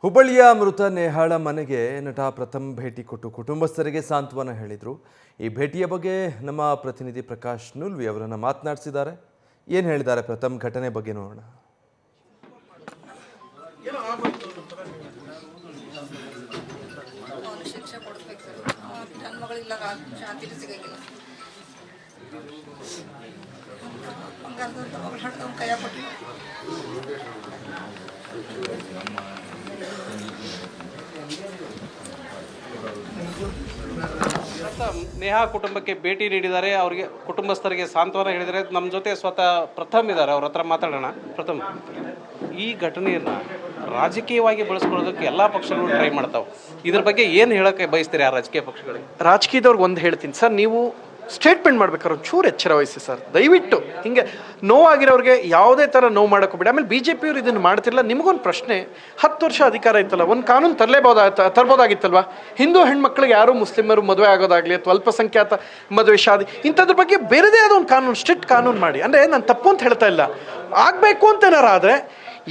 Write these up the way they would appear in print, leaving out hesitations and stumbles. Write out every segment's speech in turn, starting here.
ಹುಬ್ಬಳ್ಳಿಯ ಮೃತ ನೇಹಾಳ ಮನೆಗೆ ನಟ ಪ್ರಥಮ್ ಭೇಟಿ ಕೊಟ್ಟು ಕುಟುಂಬಸ್ಥರಿಗೆ ಸಾಂತ್ವನ ಹೇಳಿದರು. ಈ ಭೇಟಿಯ ಬಗ್ಗೆ ನಮ್ಮ ಪ್ರತಿನಿಧಿ ಪ್ರಕಾಶ್ ನುಲ್ವಿ ಅವರನ್ನು ಮಾತನಾಡಿಸಿದ್ದಾರೆ. ಏನು ಹೇಳಿದ್ದಾರೆ ಪ್ರಥಮ್ ಘಟನೆ ಬಗ್ಗೆ ನೋಡೋಣ. ನೇಹಾ ಕುಟುಂಬಕ್ಕೆ ಭೇಟಿ ನೀಡಿದ್ದಾರೆ. ಅವರಿಗೆ ಕುಟುಂಬಸ್ಥರಿಗೆ ಸಾಂತ್ವನ ಹೇಳಿದರೆ. ನಮ್ಮ ಜೊತೆ ಸ್ವತಃ ಪ್ರಥಮ್ ಇದ್ದಾರೆ, ಅವ್ರ ಹತ್ರ ಮಾತಾಡೋಣ. ಪ್ರಥಮ್, ಈ ಘಟನೆಯನ್ನು ರಾಜಕೀಯವಾಗಿ ಬಳಸ್ಕೊಳ್ಳೋದಕ್ಕೆ ಎಲ್ಲ ಪಕ್ಷಗಳು ಟ್ರೈ ಮಾಡ್ತಾವೆ. ಇದ್ರ ಬಗ್ಗೆ ಏನು ಹೇಳೋಕ್ಕೆ ಬಯಸ್ತೀರಿ ಆ ರಾಜಕೀಯ ಪಕ್ಷಗಳಿಗೆ? ರಾಜಕೀಯದವ್ರಿಗೆ ಒಂದು ಹೇಳ್ತೀನಿ ಸರ್, ನೀವು ಸ್ಟೇಟ್ಮೆಂಟ್ ಮಾಡ್ಬೇಕಾದ್ರೆ ಒಂಚೂರು ಎಚ್ಚರ ವಹಿಸಿ ಸರ್, ದಯವಿಟ್ಟು. ಹಿಂಗೆ ನೋವಾಗಿರೋರಿಗೆ ಯಾವುದೇ ಥರ ನೋವು ಮಾಡೋಕೆ ಬಿಡಿ. ಆಮೇಲೆ BJP ಇದನ್ನು ಮಾಡ್ತಿರಲ್ಲ. ನಿಮಗೊಂದು ಪ್ರಶ್ನೆ, 10 ವರ್ಷ ಅಧಿಕಾರ ಇತ್ತಲ್ಲ, ಒಂದು ಕಾನೂನು ತರ್ಬೋದಾಗಿತ್ತಲ್ವಾ? ಹಿಂದೂ ಹೆಣ್ಮಕ್ಳಿಗೆ ಯಾರು ಮುಸ್ಲಿಮರು ಮದುವೆ ಆಗೋದಾಗಲಿ ಅಥವಾ ಅಲ್ಪಸಂಖ್ಯಾತ ಮದುವೆ ಶಾದಿ ಇಂಥದ್ರ ಬಗ್ಗೆ ಬೇರೆದೇ ಆದ ಒಂದು ಕಾನೂನು, ಸ್ಟ್ರಿಕ್ಟ್ ಕಾನೂನು ಮಾಡಿ. ಅಂದರೆ ನಾನು ತಪ್ಪು ಅಂತ ಹೇಳ್ತಾ ಇಲ್ಲ, ಆಗಬೇಕು ಅಂತ ಏನಾರು ಆದರೆ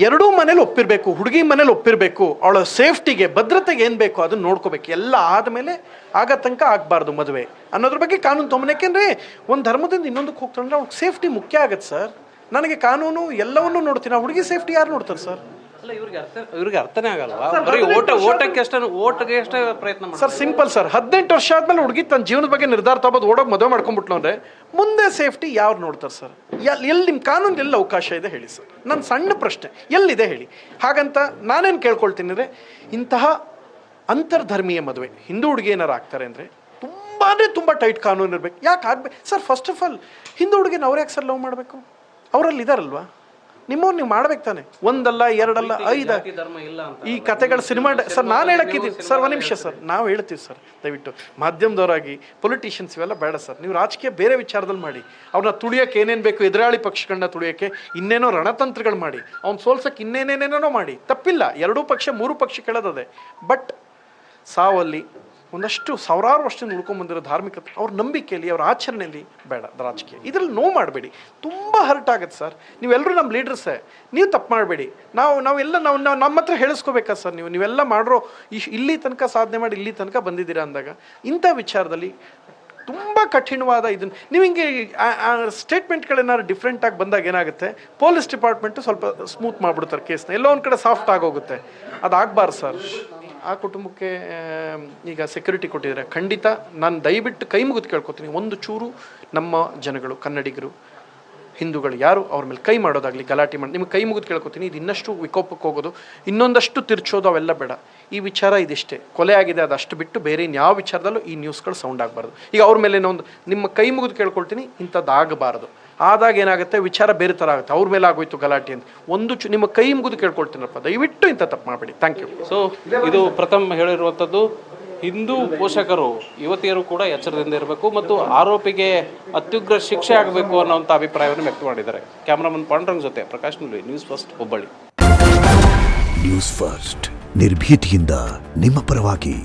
ಎರಡೂ ಮನೇಲಿ ಒಪ್ಪಿರಬೇಕು. ಹುಡುಗಿ ಮನೇಲಿ ಒಪ್ಪಿರಬೇಕು, ಅವಳ ಸೇಫ್ಟಿಗೆ ಭದ್ರತೆಗೆ ಏನು ಬೇಕು ಅದನ್ನು ನೋಡ್ಕೋಬೇಕು. ಎಲ್ಲ ಆದಮೇಲೆ ಆಗ ತನಕ ಆಗಬಾರ್ದು ಮದುವೆ ಅನ್ನೋದ್ರ ಬಗ್ಗೆ ಕಾನೂನು ತೊಗೊಂಡು. ಯಾಕೆಂದರೆ ಒಂದು ಧರ್ಮದಿಂದ ಇನ್ನೊಂದಕ್ಕೆ ಹೋಗ್ತಾರಂದ್ರೆ ಅವ್ಳಿಗೆ ಸೇಫ್ಟಿ ಮುಖ್ಯ ಆಗುತ್ತೆ ಸರ್. ನನಗೆ ಕಾನೂನು ಎಲ್ಲವನ್ನೂ ನೋಡ್ತೀನಿ, ಆ ಹುಡುಗಿ ಸೇಫ್ಟಿ ಯಾರು ನೋಡ್ತಾರೆ ಸರ್? ಅಲ್ಲ, ಇವ್ರಿಗೆ ಅರ್ಥನೇ ಆಗಲ್ವಾ? ಬರೀ ಓಟಕ್ಕೆ ಎಷ್ಟೇ ಪ್ರಯತ್ನ ಮಾಡಿ ಸರ್, ಸಿಂಪಲ್ ಸರ್. 18 ವರ್ಷ ಆದ್ಮೇಲೆ ಹುಡುಗಿ ತನ್ನ ಜೀವನದ ಬಗ್ಗೆ ನಿರ್ಧಾರ ತಗೋದು, ಓಡೋಗಿ ಮದುವೆ ಮಾಡ್ಕೊಂಡ್ಬಿಟ್ಲು ಅಂದರೆ ಮುಂದೆ ಸೇಫ್ಟಿ ಯಾರು ನೋಡ್ತಾರೆ ಸರ್? ಎಲ್ಲಿ ನಿಮ್ಮ ಕಾನೂನು ಎಲ್ಲಿ ಅವಕಾಶ ಇದೆ ಹೇಳಿ ಸರ್? ನನ್ನ ಸಣ್ಣ ಪ್ರಶ್ನೆ ಎಲ್ಲಿದೆ ಹೇಳಿ. ಹಾಗಂತ ನಾನೇನು ಕೇಳ್ಕೊಳ್ತೀನಿ ಅಂದರೆ, ಇಂತಹ ಅಂತರ್ಧರ್ಮೀಯ ಮದುವೆ ಹಿಂದೂ ಹುಡುಗಿ ಏನಾರು ಆಗ್ತಾರೆ ಅಂದರೆ ತುಂಬ ಟೈಟ್ ಕಾನೂನು ಇರಬೇಕು. ಯಾಕೆ ಆಗಬೇಕು sir? First of all Hindu ಹುಡುಗಿನ ಅವ್ರು ಯಾಕೆ ಸರ್ ಲವ್ ಮಾಡಬೇಕು? ಅವರಲ್ಲಿ ಇದಾರಲ್ವಾ? ನಿಮ್ಮವ್ರು ನೀವು ಮಾಡ್ಬೇಕು ತಾನೆ. ಒಂದಲ್ಲ, ಎರಡಲ್ಲ, 5 ಈ ಕತೆಗಳ ಸಿನಿಮಾ ಸರ್. ನಾನು ಹೇಳಕ್ಕಿದ್ದೀನಿ ಸರ್, ಒಂದು ನಿಮಿಷ ಸರ್, ನಾವು ಹೇಳ್ತೀವಿ ಸರ್, ದಯವಿಟ್ಟು ಮಾಧ್ಯಮದವರಾಗಿ ಪೊಲಿಟಿಷಿಯನ್ಸ್ ಇವೆಲ್ಲ ಬೇಡ ಸರ್. ನೀವು ರಾಜಕೀಯ ಬೇರೆ ವಿಚಾರದಲ್ಲಿ ಮಾಡಿ. ಅವ್ರನ್ನ ತುಳಿಯೋಕೆ ಏನೇನು ಬೇಕು, ಎದುರಾಳಿ ಪಕ್ಷಗಳನ್ನ ತುಳಿಯೋಕ್ಕೆ ಇನ್ನೇನೋ ರಣತಂತ್ರಗಳು ಮಾಡಿ, ಅವ್ನು ಸೋಲ್ಸೋಕ್ಕೆ ಇನ್ನೇನೇನೇನೋ ಮಾಡಿ, ತಪ್ಪಿಲ್ಲ. 2 ಪಕ್ಷ 3 ಪಕ್ಷ ಕೇಳೋದದೆ. ಬಟ್ ಸಾವಲ್ಲಿ ಒಂದಷ್ಟು ಸಾವಿರಾರು ವರ್ಷದಿಂದ ಉಳ್ಕೊಂಬಂದಿರೋ ಧಾರ್ಮಿಕತೆ, ಅವ್ರ ನಂಬಿಕೆಯಲ್ಲಿ, ಅವ್ರ ಆಚರಣೆಯಲ್ಲಿ ಬೇಡ ರಾಜಕೀಯ. ಇದರಲ್ಲಿ ನೋವು ಮಾಡಬೇಡಿ, ತುಂಬ ಹರ್ಟ್ ಆಗುತ್ತೆ ಸರ್. ನೀವೆಲ್ಲರೂ ನಮ್ಮ ಲೀಡರ್ಸೇ, ನೀವು ತಪ್ಪು ಮಾಡಬೇಡಿ. ನಾವೆಲ್ಲ ನಮ್ಮ ಹತ್ರ ಹೇಳಿಸ್ಕೋಬೇಕಾ ಸರ್? ನೀವೆಲ್ಲ ಮಾಡಿರೋ ಇಲ್ಲಿ ತನಕ ಸಾಧನೆ ಮಾಡಿ ಇಲ್ಲಿ ತನಕ ಬಂದಿದ್ದೀರಾ ಅಂದಾಗ ಇಂಥ ವಿಚಾರದಲ್ಲಿ ತುಂಬ ಕಠಿಣವಾದ ಇದನ್ನು ನೀವು ಹಿಂಗೆ ಸ್ಟೇಟ್ಮೆಂಟ್ಗಳೇನಾದ್ರು ಡಿಫ್ರೆಂಟಾಗಿ ಬಂದಾಗ ಏನಾಗುತ್ತೆ, ಪೊಲೀಸ್ ಡಿಪಾರ್ಟ್ಮೆಂಟು ಸ್ವಲ್ಪ ಸ್ಮೂತ್ ಮಾಡಿಬಿಡ್ತಾರೆ ಕೇಸ್ನ, ಎಲ್ಲೋ ಒಂದು ಕಡೆ ಸಾಫ್ಟ್ ಆಗೋಗುತ್ತೆ. ಅದಾಗಬಾರ್ದು ಸರ್. ಆ ಕುಟುಂಬಕ್ಕೆ ಈಗ ಸೆಕ್ಯೂರಿಟಿ ಕೊಟ್ಟಿದ್ದಾರೆ. ಖಂಡಿತ ನಾನು ದಯವಿಟ್ಟು ಕೈ ಮುಗಿದು ಕೇಳ್ಕೊತೀನಿ, ಒಂದು ಚೂರು ನಮ್ಮ ಜನಗಳು, ಕನ್ನಡಿಗರು, ಹಿಂದೂಗಳು ಯಾರು ಅವ್ರ ಮೇಲೆ ಕೈ ಮಾಡೋದಾಗಲಿ, ಗಲಾಟೆ ಮಾಡಿ, ನಿಮಗೆ ಕೈ ಮುಗಿದು ಕೇಳ್ಕೊತೀನಿ. ಇದು ಇನ್ನಷ್ಟು ವಿಕೋಪಕ್ಕೆ ಹೋಗೋದು, ಇನ್ನೊಂದಷ್ಟು ತಿರ್ಚೋದು ಅವೆಲ್ಲ ಬೇಡ. ಈ ವಿಚಾರ ಇದಿಷ್ಟೇ, ಕೊಲೆ ಆಗಿದೆ, ಅದಷ್ಟು ಬಿಟ್ಟು ಬೇರೆ ಇನ್ಯಾವ ವಿಚಾರದಲ್ಲೂ ಈ ನ್ಯೂಸ್ಗಳು ಸೌಂಡ್ ಆಗಬಾರ್ದು. ಈಗ ಅವ್ರ ಮೇಲೆ ಒಂದು ನಿಮ್ಮ ಕೈ ಮುಗಿದು ಕೇಳ್ಕೊಳ್ತೀನಿ, ಇಂಥದ್ದು ಆಗಬಾರ್ದು. ಆದಾಗ ಏನಾಗುತ್ತೆ, ವಿಚಾರ ಬೇರೆ ಥರ ಆಗುತ್ತೆ. ಅವ್ರ ಮೇಲೆ ಆಗೋಯ್ತು ಗಲಾಟೆ ಅಂತ ನಿಮ್ಮ ಕೈ ಮುಗಿದು ಕೇಳ್ಕೊಳ್ತೀನಪ್ಪ, ದಯವಿಟ್ಟು ಇಂಥ ತಪ್ಪು ಮಾಡಬೇಡಿ. Thank you. ಸೊ ಇದು ಪ್ರಥಮ್ ಹೇಳಿರುವಂಥದ್ದು. ಹಿಂದೂ ಪೋಷಕರು, ಯುವತಿಯರು ಕೂಡ ಎಚ್ಚರದಿಂದ ಇರಬೇಕು ಮತ್ತು ಆರೋಪಿಗೆ ಅತ್ಯುಗ್ರ ಶಿಕ್ಷೆ ಆಗಬೇಕು ಅನ್ನೋಂಥ ಅಭಿಪ್ರಾಯವನ್ನು ವ್ಯಕ್ತ ಮಾಡಿದ್ದಾರೆ. ಕ್ಯಾಮರಾಮನ್ ಪಾಂಡ್ರಂಗ್ ಜೊತೆ Prakash Nulvi, News First, Hubballi. News First, ನಿರ್ಭೀತಿಯಿಂದ ನಿಮ್ಮ ಪರವಾಗಿ.